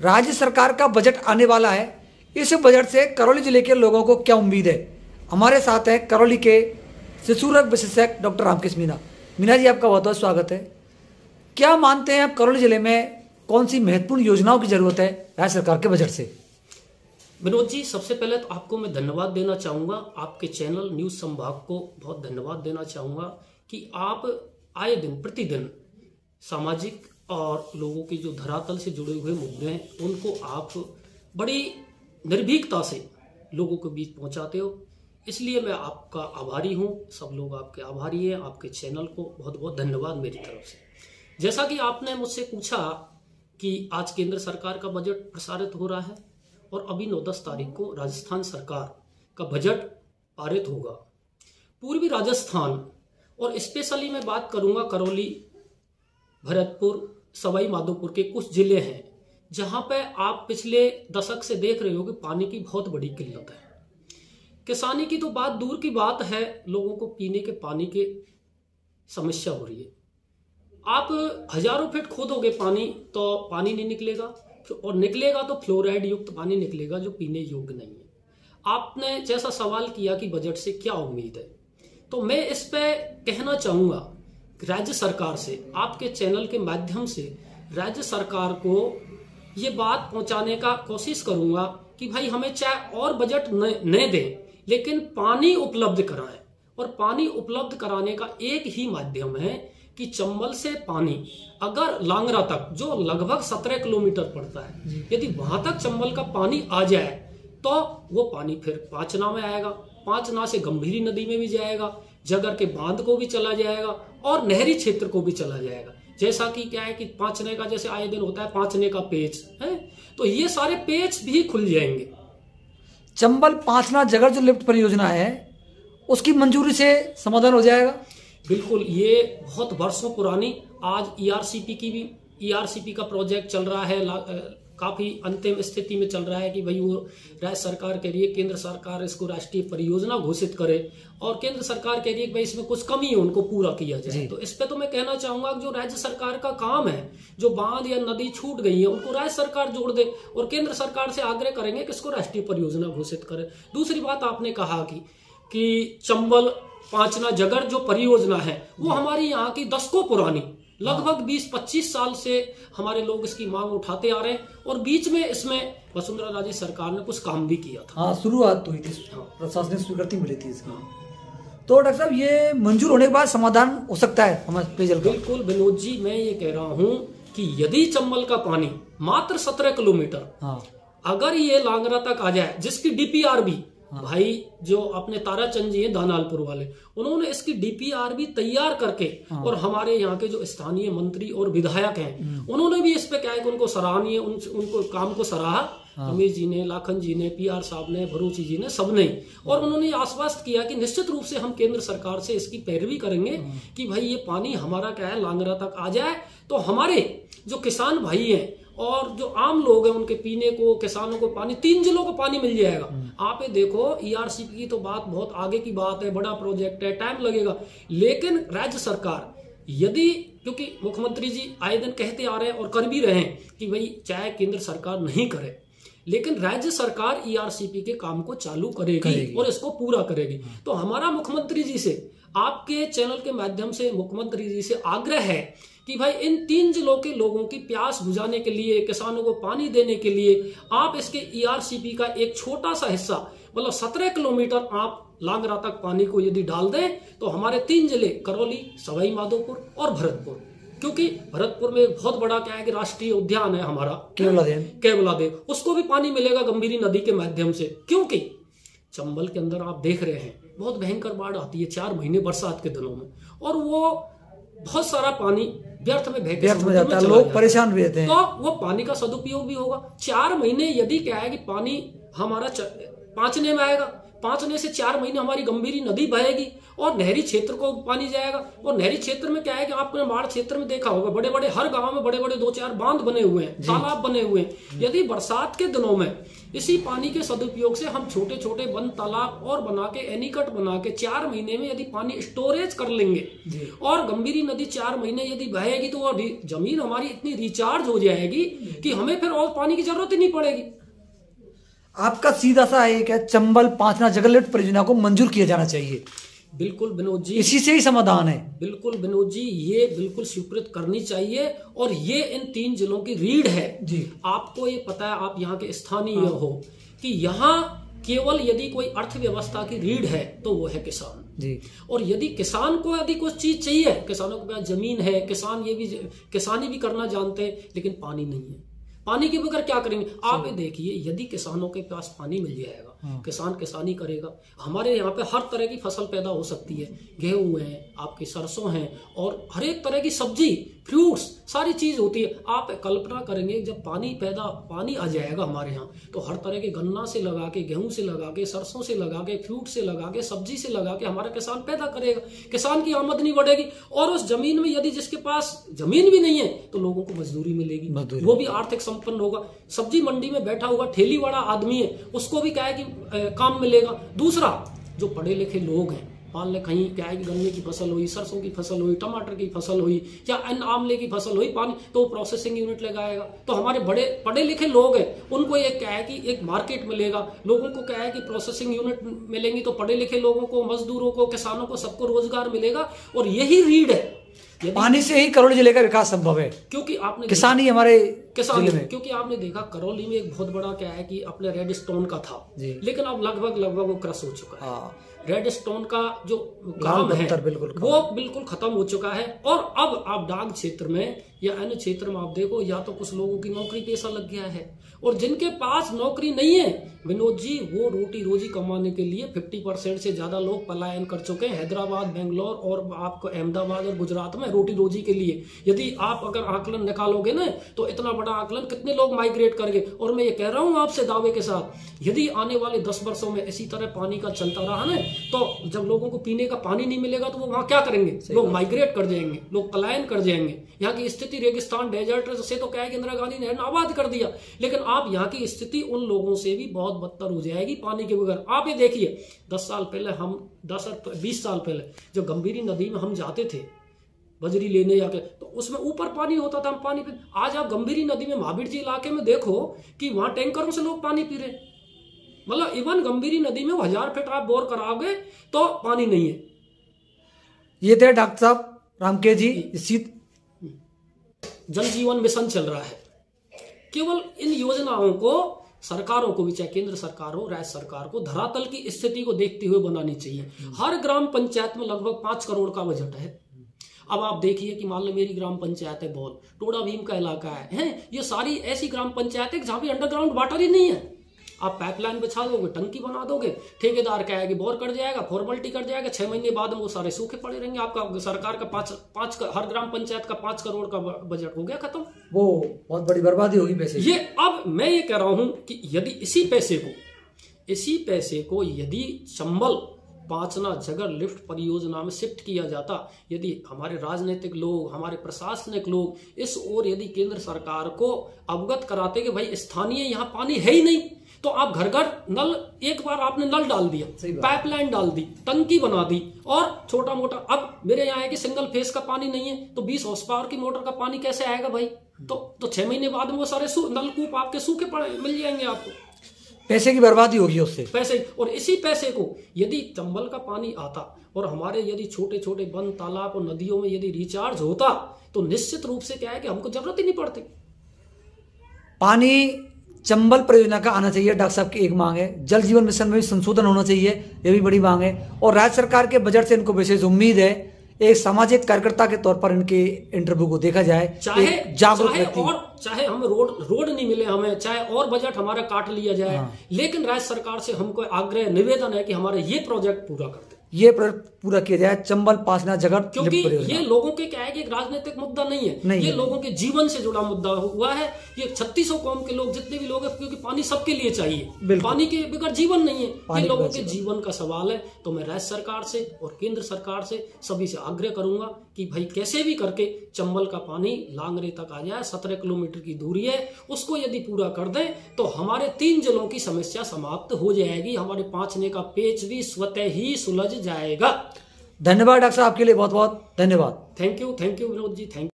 राज्य सरकार का बजट आने वाला है। इस बजट से करौली जिले के लोगों को क्या उम्मीद है? हमारे साथ हैं करौली के शिशु रोग विशेषज्ञ डॉक्टर रामकृष्ण मीणा। मीणा जी, आपका बहुत बहुत स्वागत है। क्या मानते हैं आप, करौली जिले में कौन सी महत्वपूर्ण योजनाओं की जरूरत है राज्य सरकार के बजट से? विनोद जी, सबसे पहले तो आपको मैं धन्यवाद देना चाहूँगा, आपके चैनल न्यूज़ संभाग को बहुत धन्यवाद देना चाहूँगा कि आप आए दिन प्रतिदिन सामाजिक और लोगों की जो धरातल से जुड़े हुए मुद्दे हैं उनको आप बड़ी निर्भीकता से लोगों के बीच पहुंचाते हो, इसलिए मैं आपका आभारी हूं। सब लोग आपके आभारी हैं। आपके चैनल को बहुत बहुत धन्यवाद मेरी तरफ से। जैसा कि आपने मुझसे पूछा कि आज केंद्र सरकार का बजट प्रसारित हो रहा है और अभी 9-10 तारीख को राजस्थान सरकार का बजट पारित होगा। पूर्वी राजस्थान और स्पेशली मैं बात करूंगा करौली, भरतपुर, सवाई माधोपुर के कुछ जिले हैं जहां पे आप पिछले दशक से देख रहे हो कि पानी की बहुत बड़ी किल्लत है। किसानी की तो बात दूर की बात है, लोगों को पीने के पानी की समस्या हो रही है। आप हजारों फीट खोदोगे पानी तो पानी नहीं निकलेगा, और निकलेगा तो फ्लोराइड युक्त पानी निकलेगा जो पीने योग्य नहीं है। आपने जैसा सवाल किया कि बजट से क्या उम्मीद है, तो मैं इस पे कहना चाहूंगा राज्य सरकार से, आपके चैनल के माध्यम से राज्य सरकार को ये बात पहुंचाने का कोशिश करूंगा कि भाई हमें चाहे और बजट न दें लेकिन पानी उपलब्ध कराएं। और पानी उपलब्ध कराने का एक ही माध्यम है कि चंबल से पानी अगर लांगरा तक, जो लगभग 17 किलोमीटर पड़ता है, यदि वहां तक चंबल का पानी आ जाए तो वो पानी फिर पांचना में आएगा, पांचना से गंभीरी नदी में भी जाएगा, जगर के बांध को भी चला जाएगा और नहरी क्षेत्र को भी चला जाएगा। जैसा कि क्या है कि पांचने का जैसे आए दिन होता है पांचने का पेच है, तो ये सारे पेच भी खुल जाएंगे। चंबल पांचना जगर जो लिफ्ट परियोजना है उसकी मंजूरी से समाधान हो जाएगा? बिल्कुल, ये बहुत वर्षों पुरानी, आज ईआरसीपी का प्रोजेक्ट चल रहा है, काफी अंतिम स्थिति में चल रहा है कि भाई वो राज्य सरकार कह रही है केंद्र सरकार इसको राष्ट्रीय परियोजना घोषित करे, और केंद्र सरकार कह रही है कि भाई इसमें कुछ कमी है उनको पूरा किया जाए। तो इस पे तो मैं कहना चाहूंगा कि जो राज्य सरकार का काम है, जो बांध या नदी छूट गई है उनको राज्य सरकार जोड़ दे और केंद्र सरकार से आग्रह करेंगे कि इसको राष्ट्रीय परियोजना घोषित करे। दूसरी बात आपने कहा कि चंबल पांचना जगर जो परियोजना है वो हमारी यहाँ की दशकों पुरानी, लगभग 20-25 साल से हमारे लोग इसकी मांग उठाते आ रहे हैं, और बीच में इसमें वसुंधरा राजे सरकार ने कुछ काम भी किया था। हाँ, शुरुआत हुई थी, प्रशासनिक स्वीकृति मिली थी इसकी। तो डॉक्टर साहब, ये मंजूर होने के बाद समाधान हो सकता है हमारे पेयजल का? बिल्कुल विनोद जी, मैं ये कह रहा हूँ कि यदि चंबल का पानी मात्र 17 किलोमीटर अगर ये लांगरा तक आ जाए, जिसकी डीपीआर भी भाई जो अपने ताराचंद जी हैं दानालपुर वाले, उन्होंने इसकी डीपीआर भी तैयार करके, और हमारे यहाँ के जो स्थानीय मंत्री और विधायक हैं उन्होंने भी इस पे क्या है कि उनको सराहनीय, उनको काम को सराहा। रमेश जी ने, लाखन जी ने, पीआर साहब ने, भरूची जी ने, सबने, और उन्होंने आश्वस्त किया कि निश्चित रूप से हम केंद्र सरकार से इसकी पैरवी करेंगे कि भाई ये पानी हमारा क्या है लांगरा तक आ जाए, तो हमारे जो किसान भाई हैं और जो आम लोग हैं उनके पीने को, किसानों को पानी, 3 जिलों को पानी मिल जाएगा। आप ये देखो, ईआरसीपी की तो बात बहुत आगे की बात है, बड़ा प्रोजेक्ट है, टाइम लगेगा, लेकिन राज्य सरकार यदि, क्योंकि मुख्यमंत्री जी आए दिन कहते आ रहे हैं और कर भी रहे हैं कि भाई चाहे केंद्र सरकार नहीं करे लेकिन राज्य सरकार ईआरसीपी के काम को चालू करेगी और इसको पूरा करेगी। तो हमारा मुख्यमंत्री जी से, आपके चैनल के माध्यम से मुख्यमंत्री जी से आग्रह है कि भाई इन 3 जिलों के लोगों की प्यास बुझाने के लिए, किसानों को पानी देने के लिए आप इसके ईआरसीपी का एक छोटा सा हिस्सा, मतलब 17 किलोमीटर आप लांगरा तक पानी को यदि डाल दें तो हमारे 3 जिले करौली, सवाई माधोपुर और भरतपुर, क्योंकि भरतपुर में बहुत बड़ा क्या है कि राष्ट्रीय उद्यान है हमारा केवलादेव, उसको भी पानी मिलेगा गंभीरी नदी के माध्यम से। क्योंकि चंबल के अंदर आप देख रहे हैं बहुत भयंकर बाढ़ आती है 4 महीने बरसात के दिनों में, और वो बहुत सारा पानी व्यर्थ में जाता है, लोग परेशान भी रहते हैं, तो वो पानी का सदुपयोग भी होगा। 4 महीने यदि क्या है कि पानी हमारा पांचने में आएगा, 5 से 4 महीने हमारी गंभीरी नदी बहेगी और नहरी क्षेत्र को पानी जाएगा। और नहरी क्षेत्र में क्या है कि आपने माड़ क्षेत्र में देखा होगा, बड़े बड़े हर गांव में बड़े बड़े 2-4 बांध बने हुए हैं, तालाब बने हुए हैं। यदि बरसात के दिनों में इसी पानी के सदुपयोग से हम छोटे छोटे बंद तालाब और बना के एनीकट बना के 4 महीने में यदि पानी स्टोरेज कर लेंगे और गंभीरी नदी 4 महीने यदि बहेगी तो वो जमीन हमारी इतनी रिचार्ज हो जाएगी कि हमें फिर और पानी की जरूरत ही नहीं पड़ेगी। आपका सीधा सा एक है, चंबल पांचना जगह लिफ्ट परियोजना को मंजूर किया जाना चाहिए। बिल्कुल विनोद जी, इसी से ही समाधान है। बिल्कुल विनोद जी, ये बिल्कुल स्वीकृत करनी चाहिए और ये इन 3 जिलों की रीढ़ है जी। आपको ये पता है, आप यहाँ के स्थानीय हो कि यहाँ केवल यदि कोई अर्थव्यवस्था की रीढ़ है तो वो है किसान जी। और यदि किसान को यदि कुछ चीज चाहिए, किसानों के पास जमीन है, किसान ये भी किसानी भी करना जानते हैं, लेकिन पानी नहीं है। पानी के बगैर क्या करेंगे? आप ये देखिए, यदि किसानों के पास पानी मिल जाएगा, किसान किसानी करेगा। हमारे यहाँ पे हर तरह की फसल पैदा हो सकती है, गेहूं है, आपकी सरसों है और हर एक तरह की सब्जी, फ्रूट्स, सारी चीज होती है। आप कल्पना करेंगे जब पानी आ जाएगा हमारे यहाँ, तो हर तरह के गन्ना से लगा के, गेहूं से लगा के, सरसों से लगा के, फ्रूट से लगा के, सब्जी से लगा के हमारा किसान पैदा करेगा, किसान की आमदनी बढ़ेगी। और उस जमीन में यदि जिसके पास जमीन भी नहीं है तो लोगों को मजदूरी मिलेगी, वो भी आर्थिक संपन्न होगा। सब्जी मंडी में बैठा हुआ ठेली वाला आदमी है, उसको भी क्या है कि काम मिलेगा। दूसरा, जो पढ़े लिखे लोग हैं, मान ले कहीं क्या है कि गन्ने की फसल हुई, सरसों की फसल हुई, टमाटर की फसल हुई या अन्य आमले की फसल हुई, पानी तो प्रोसेसिंग यूनिट लगाएगा। तो हमारे बड़े पढ़े लिखे लोग हैं, उनको एक क्या है कि एक मार्केट मिलेगा। लोगों को क्या है कि प्रोसेसिंग यूनिट मिलेंगी तो पढ़े लिखे लोगों को, मजदूरों को, किसानों को, सबको रोजगार मिलेगा और यही रीढ़ है। पानी से ही करौली जिले का विकास संभव है, क्योंकि आपने किसान ही हमारे किसान, क्योंकि आपने देखा करौली में एक बहुत बड़ा क्या है कि अपने रेड स्टोन का था, लेकिन अब लगभग वो क्रश हो चुका है। रेड स्टोन का जो काम है वो बिल्कुल खत्म हो चुका है। और अब आप डाक क्षेत्र में या अन्य क्षेत्र में आप देखो, या तो कुछ लोगों की नौकरी पेशा लग गया है और जिनके पास नौकरी नहीं है विनोद जी, वो रोटी रोजी कमाने के लिए 50% से ज्यादा लोग पलायन कर चुके हैं हैदराबाद, बेंगलोर और आपको अहमदाबाद और गुजरात में रोटी रोजी के लिए। यदि आप अगर आकलन निकालोगे ना तो इतना बड़ा आकलन, कितने लोग माइग्रेट कर गए। और मैं ये कह रहा हूं आपसे दावे के साथ, यदि आने वाले 10 वर्षों में इसी तरह पानी का चलता रहा ना, तो जब लोगों को पीने का पानी नहीं मिलेगा तो वो वहां क्या करेंगे? लोग माइग्रेट कर जाएंगे, लोग पलायन कर जाएंगे। यहाँ की स्थिति रेगिस्तान, डेजर्ट से तो क्या है कि इंदिरा गांधी ने आबाद कर दिया, लेकिन आप यहाँ की स्थिति उन लोगों से भी बहुत बदतर हो जाएगी पानी के बगैर। आप ये देखिए, 10 साल पहले हम 20 साल पहले जो गंभीरी नदी में हम जाते थे बजरी लेने जाके, तो उसमें ऊपर पानी होता था, हम पानी पी। आज आप गंभीरी नदी में महावीर जी इलाके में देखो कि वहां टैंकरों से लोग पानी पी रहे, मतलब इवन गंभीरी नदी में 1000 फीट आप बोर कराओगे तो पानी नहीं है। ये थे डॉक्टर साहब रामकेश जी। जल जीवन मिशन चल रहा है। केवल इन योजनाओं को सरकारों को भी, चाहे केंद्र सरकार हो, राज्य सरकार को, धरातल की स्थिति को देखते हुए बनानी चाहिए। हर ग्राम पंचायत में लगभग 5 करोड़ का बजट है। अब आप देखिए कि मान लो मेरी ग्राम पंचायत है बौल, टोडा भीम का इलाका है, ये सारी ऐसी ग्राम पंचायत है जहां पे अंडरग्राउंड वाटर ही नहीं है। आप पाइपलाइन बिछा दोगे, टंकी बना दोगे, ठेकेदार क्या है कि बोर कर जाएगा, फॉर्मेलिटी कर जाएगा, 6 महीने बाद में वो सारे सूखे पड़े रहेंगे। आपका सरकार का 5 हर ग्राम पंचायत का 5 करोड़ का बजट हो गया खत्म। वो बहुत बड़ी बर्बादी होगी पैसे। ये अब मैं ये कह रहा हूं कि यदि इसी पैसे को यदि चंबल पांचना जगर लिफ्ट परियोजना में शिफ्ट किया जाता, यदि हमारे राजनीतिक लोग, हमारे प्रशासनिक लोग इस ओर यदि केंद्र सरकार को अवगत कराते कि भाई स्थानीय यहाँ पानी है ही नहीं, तो आप घर घर नल, एक बार आपने नल डाल दिया, पाइपलाइन डाल दी, टंकी बना दी और छोटा मोटा, अब मेरे यहाँ है कि सिंगल फेस का पानी नहीं है तो 20 हॉर्स पावर की मोटर का पानी कैसे आएगा भाई? तो 6 महीने बाद में वो सारे नलकूप आपके सूखे पड़े मिल जाएंगे आपको। पैसे की बर्बादी होगी उससे, पैसे। और इसी पैसे को यदि चंबल का पानी आता और हमारे यदि छोटे छोटे बंद, तालाब और नदियों में यदि रिचार्ज होता तो निश्चित रूप से क्या है कि हमको जरूरत ही नहीं पड़ती। पानी चंबल परियोजना का आना चाहिए, डॉक्टर साहब की एक मांग है। जल जीवन मिशन में भी संशोधन होना चाहिए, ये भी बड़ी मांग है। और राज्य सरकार के बजट से इनको विशेष उम्मीद है। एक सामाजिक कार्यकर्ता के तौर पर इनके इंटरव्यू को देखा जाए, चाहे जागरूक व्यक्ति, और चाहे हमें रोड नहीं मिले, हमें चाहे और बजट हमारा काट लिया जाए, लेकिन राज्य सरकार से हमको आग्रह निवेदन है कि हमारे ये प्रोजेक्ट पूरा कर दे। ये प्रोजेक्ट पूरा किया जाए, चंबल पासना जगह क्योंकि ये लोगों के क्या है कि एक राजनीतिक मुद्दा नहीं है, ये लोगों के जीवन से जुड़ा मुद्दा हुआ है। ये 3600 कौम के लोग जितने भी लोग हैं, क्योंकि पानी सबके लिए चाहिए, पानी के बगैर जीवन नहीं है, ये लोगों के जीवन का सवाल है। तो मैं राज्य सरकार से और केंद्र सरकार से सभी से आग्रह करूंगा कि भाई कैसे भी करके चंबल का पानी लांगरे तक आ जाए। 17 किलोमीटर की दूरी है, उसको यदि पूरा कर दें तो हमारे 3 जिलों की समस्या समाप्त हो जाएगी, हमारे पांचने का पेच भी स्वतः ही सुलझ जाएगा। धन्यवाद डॉक्टर साहब, आपके लिए बहुत बहुत धन्यवाद। Thank you Vinod ji, thank you.